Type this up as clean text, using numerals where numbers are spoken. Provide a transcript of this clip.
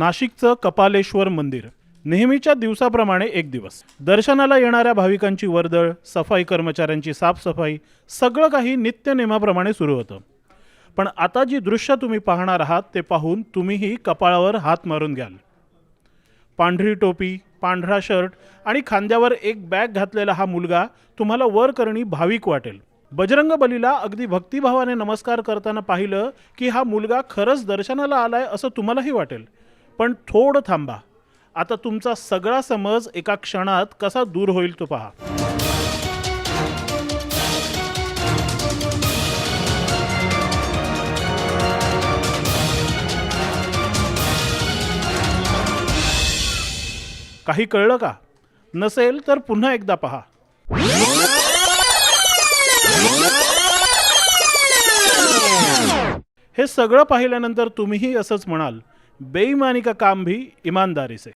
नाशिकचं कपालेश्वर मंदिर. नेहमीच्या दिवसाप्रमाणे एक दिवस. दर्शनाला येणाऱ्या भाविकांची वर्दळ, सफाई कर्मचाऱ्यांची साफसफाई, सगळं काही नित्यनेमाप्रमाणे सुरू होतं. पण आता जी दृश्य तुम्ही पाहणार आहात ते पाहून तुम्हीही कपाळावर हात मारून घ्याल. पांढरी टोपी, पांढरा शर्ट आणि खांद्यावर एक बॅग घातलेला हा मुलगा तुम्हाला वरकरणी भाविक वाटेल. बजरंग बलीला अगदी भक्तिभावाने नमस्कार करताना पाहिलं की हा मुलगा खरंच दर्शनाला आलाय असं तुम्हालाही वाटेल. पण थोडं थांबा. आता तुमचा सगळा समज एका क्षणात कसा दूर होईल तो पहा. काही कळलं का? नसेल तर पुन्हा एकदा पहा. हे सगळं पाहिल्यानंतर तुम्हीही असंच म्हणाल, बेईमानी का काम भी ईमानदारी से.